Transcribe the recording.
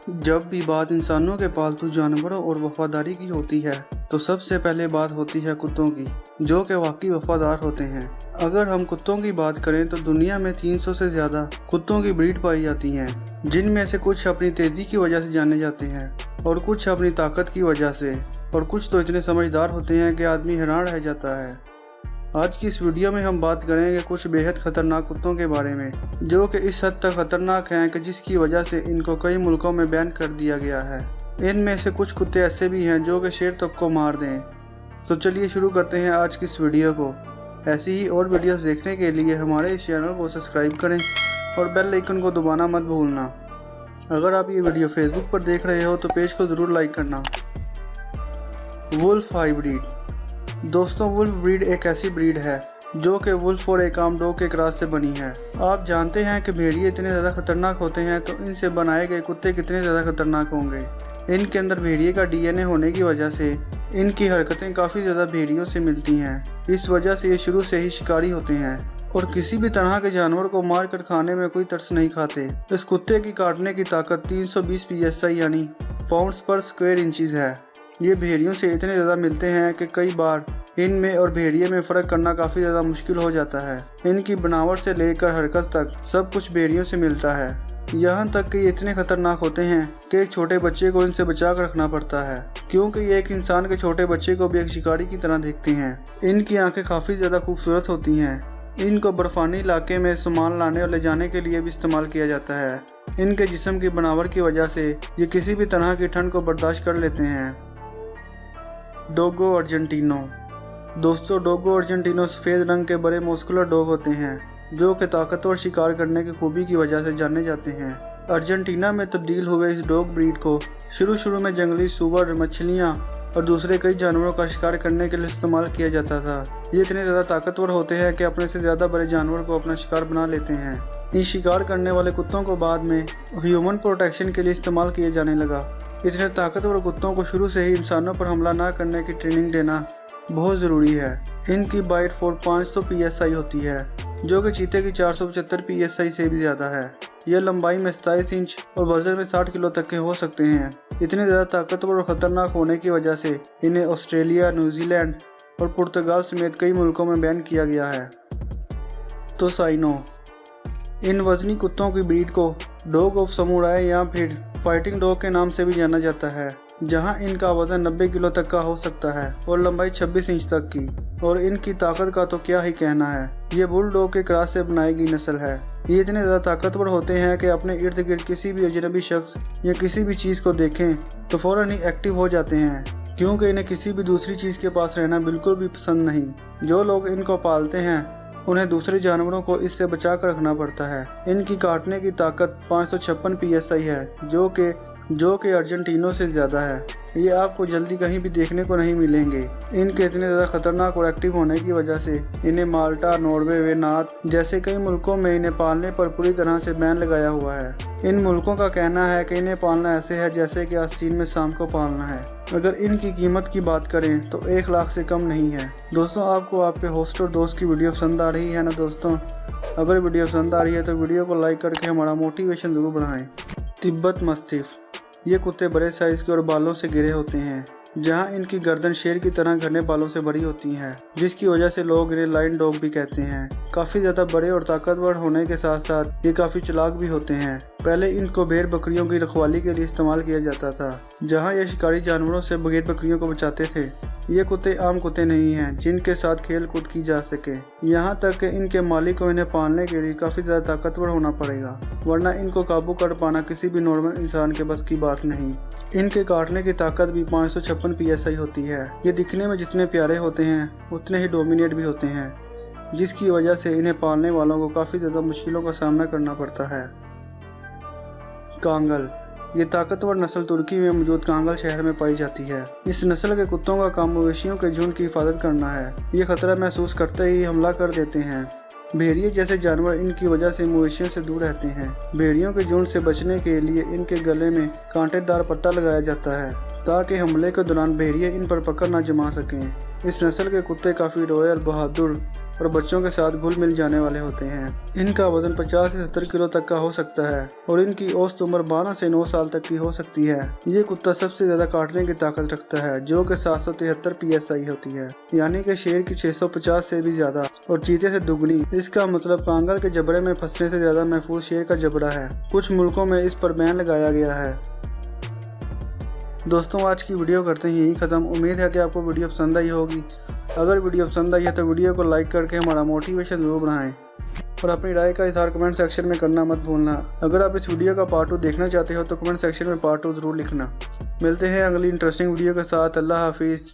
जब भी बात इंसानों के पालतू जानवरों और वफादारी की होती है तो सबसे पहले बात होती है कुत्तों की, जो कि वाकई वफादार होते हैं। अगर हम कुत्तों की बात करें तो दुनिया में 300 से ज़्यादा कुत्तों की ब्रीड पाई जाती हैं, जिनमें से कुछ अपनी तेज़ी की वजह से जाने जाते हैं और कुछ अपनी ताकत की वजह से, और कुछ तो इतने समझदार होते हैं कि आदमी हैरान रह जाता है। आज की इस वीडियो में हम बात करेंगे कुछ बेहद खतरनाक कुत्तों के बारे में, जो कि इस हद तक खतरनाक हैं कि जिसकी वजह से इनको कई मुल्कों में बैन कर दिया गया है। इनमें से कुछ कुत्ते ऐसे भी हैं जो कि शेर तक को मार दें। तो चलिए शुरू करते हैं आज की इस वीडियो को। ऐसी ही और वीडियोस देखने के लिए हमारे इस चैनल को सब्सक्राइब करें और बेल आइकन को दबाना मत भूलना। अगर आप ये वीडियो फेसबुक पर देख रहे हो तो पेज को ज़रूर लाइक करना। Wolf hybrid. दोस्तों, वुल्फ ब्रीड एक ऐसी ब्रीड है जो कि वुल्फ और एक आम डॉग के क्रॉस से बनी है। आप जानते हैं कि भेड़िए इतने ज़्यादा खतरनाक होते हैं, तो इनसे बनाए गए कुत्ते कितने ज़्यादा खतरनाक होंगे। इनके अंदर भेड़िए का डीएनए होने की वजह से इनकी हरकतें काफ़ी ज़्यादा भेड़ियों से मिलती हैं। इस वजह से ये शुरू से ही शिकारी होते हैं और किसी भी तरह के जानवर को मार कर खाने में कोई तरस नहीं खाते। इस कुत्ते की काटने की ताकत 320 PSI यानी पाउंड्स पर स्क्वायर इंचज़ है। ये भेड़ियों से इतने ज़्यादा मिलते हैं कि कई बार इनमें और भेड़िए में फ़र्क करना काफ़ी ज़्यादा मुश्किल हो जाता है। इनकी बनावट से लेकर हरकत तक सब कुछ भेड़ियों से मिलता है। यहाँ तक कि ये इतने खतरनाक होते हैं कि एक छोटे बच्चे को इनसे बचा कर रखना पड़ता है, क्योंकि ये एक इंसान के छोटे बच्चे को भी एक शिकारी की तरह देखते हैं। इनकी आंखें काफ़ी ज़्यादा खूबसूरत होती हैं। इनको बर्फानी इलाके में सामान लाने और ले जाने के लिए भी इस्तेमाल किया जाता है। इनके जिस्म की बनावट की वजह से ये किसी भी तरह की ठंड को बर्दाश्त कर लेते हैं। डोगो अर्जेंटिनो। दोस्तों, डोगो अर्जेंटिनो सफ़ेद रंग के बड़े मस्कुलर डॉग होते हैं, जो कि ताकतवर शिकार करने की खूबी की वजह से जाने जाते हैं। अर्जेंटीना में तब्दील हुए इस डॉग ब्रीड को शुरू में जंगली सूअर, मछलियाँ और दूसरे कई जानवरों का शिकार करने के लिए इस्तेमाल किया जाता था। ये इतने ज़्यादा ताकतवर होते हैं कि अपने से ज़्यादा बड़े जानवर को अपना शिकार बना लेते हैं। इन शिकार करने वाले कुत्तों को बाद में ह्यूमन प्रोटेक्शन के लिए इस्तेमाल किया जाने लगा। इतने ताकतवर कुत्तों को शुरू से ही इंसानों पर हमला ना करने की ट्रेनिंग देना बहुत ज़रूरी है। इनकी बाइट फोर्स 500 PSI होती है, जो कि चीते की 475 PSI से भी ज़्यादा है। यह लंबाई में 27 इंच और वजन में 60 किलो तक के हो सकते हैं। इतने ज़्यादा ताकतवर और ख़तरनाक होने की वजह से इन्हें ऑस्ट्रेलिया, न्यूजीलैंड और पुर्तगाल समेत कई मुल्कों में बैन किया गया है। तो साइनो। इन वजनी कुत्तों की ब्रीड को डॉग ऑफ समुराई या फिर फाइटिंग डॉग के नाम से भी जाना जाता है, जहां इनका वजन 90 किलो तक का हो सकता है और लंबाई 26 इंच तक की। और इनकी ताकत का तो क्या ही कहना है। ये बुल डॉग के क्रॉस से बनाई गई नस्ल है। ये इतने ज़्यादा ताकतवर होते हैं कि अपने इर्द गिर्द किसी भी अजनबी शख्स या किसी भी चीज़ को देखें तो फ़ौरन ही एक्टिव हो जाते हैं, क्योंकि इन्हें किसी भी दूसरी चीज़ के पास रहना बिल्कुल भी पसंद नहीं। जो लोग इनको पालते हैं उन्हें दूसरे जानवरों को इससे बचा कर रखना पड़ता है। इनकी काटने की ताकत 556 PSI है, जो कि अर्जेंटीनो से ज़्यादा है। ये आपको जल्दी कहीं भी देखने को नहीं मिलेंगे। इनके इतने ज़्यादा खतरनाक और एक्टिव होने की वजह से इन्हें माल्टा, नॉर्वे व नार्थ जैसे कई मुल्कों में इन्हें पालने पर पूरी तरह से बैन लगाया हुआ है। इन मुल्कों का कहना है कि इन्हें पालना ऐसे है जैसे कि आस्तीन में सांप को पालना है। अगर इनकी कीमत की बात करें तो 1 लाख से कम नहीं है। दोस्तों, आपको आपके होस्ट और दोस्त की वीडियो पसंद आ रही है ना दोस्तों? अगर वीडियो पसंद आ रही है तो वीडियो को लाइक करके हमारा मोटिवेशन ज़रूर बढ़ाएं। तिब्बत मस्तिफ। ये कुत्ते बड़े साइज़ के और बालों से घिरे होते हैं, जहां इनकी गर्दन शेर की तरह घने बालों से भरी होती है, जिसकी वजह से लोग इन्हें लायन डॉग भी कहते हैं। काफ़ी ज़्यादा बड़े और ताकतवर होने के साथ साथ ये काफ़ी चालाक भी होते हैं। पहले इनको भेड़ बकरियों की रखवाली के लिए इस्तेमाल किया जाता था, जहां ये शिकारी जानवरों से भेड़ बकरियों को बचाते थे। ये कुत्ते आम कुत्ते नहीं हैं जिनके साथ खेल कूद की जा सके। यहाँ तक कि इनके मालिक को इन्हें पालने के लिए काफ़ी ज़्यादा ताकतवर होना पड़ेगा, वरना इनको काबू कर पाना किसी भी नॉर्मल इंसान के बस की बात नहीं। इनके काटने की ताकत भी 556 PSI होती है। ये दिखने में जितने प्यारे होते हैं उतने ही डोमिनेट भी होते हैं, जिसकी वजह से इन्हें पालने वालों को काफ़ी ज़्यादा मुश्किलों का सामना करना पड़ता है। कांगल। ये ताकतवर नस्ल तुर्की में मौजूद कांगल शहर में पाई जाती है। इस नस्ल के कुत्तों का काम मवेशियों के झुंड की हिफाजत करना है। ये खतरा महसूस करते ही हमला कर देते हैं। भेड़िए जैसे जानवर इनकी वजह से मवेशियों से दूर रहते हैं। भेड़ियों के झुंड से बचने के लिए इनके गले में कांटेदार पट्टा लगाया जाता है, ताकि हमले के दौरान भेड़िए इन पर पकड़ न जमा सकें। इस नस्ल के कुत्ते काफ़ी रॉयल, बहादुर और बच्चों के साथ घुल मिल जाने वाले होते हैं। इनका वजन 50 से 70 किलो तक का हो सकता है और इनकी औसत उम्र 12 से 9 साल तक की हो सकती है। ये कुत्ता सबसे ज़्यादा काटने की ताकत रखता है, जो कि 773 PSI होती है, यानी कि शेर की 650 से भी ज़्यादा और चीते से दुगनी। इसका मतलब कांगल के जबड़े में फंसने से ज़्यादा महफूज शेर का जबड़ा है। कुछ मुल्कों में इस पर बैन लगाया गया है। दोस्तों, आज की वीडियो करते हैं यही ख़त्म। उम्मीद है कि आपको वीडियो पसंद आई होगी। अगर वीडियो पसंद आई है तो वीडियो को लाइक करके हमारा मोटिवेशन ज़रूर बढ़ाएं और अपनी राय का इज़हार कमेंट सेक्शन में करना मत भूलना। अगर आप इस वीडियो का पार्ट 2 देखना चाहते हो तो कमेंट सेक्शन में पार्ट 2 ज़रूर लिखना। मिलते हैं अगली इंटरेस्टिंग वीडियो के साथ। अल्लाह हाफिज़।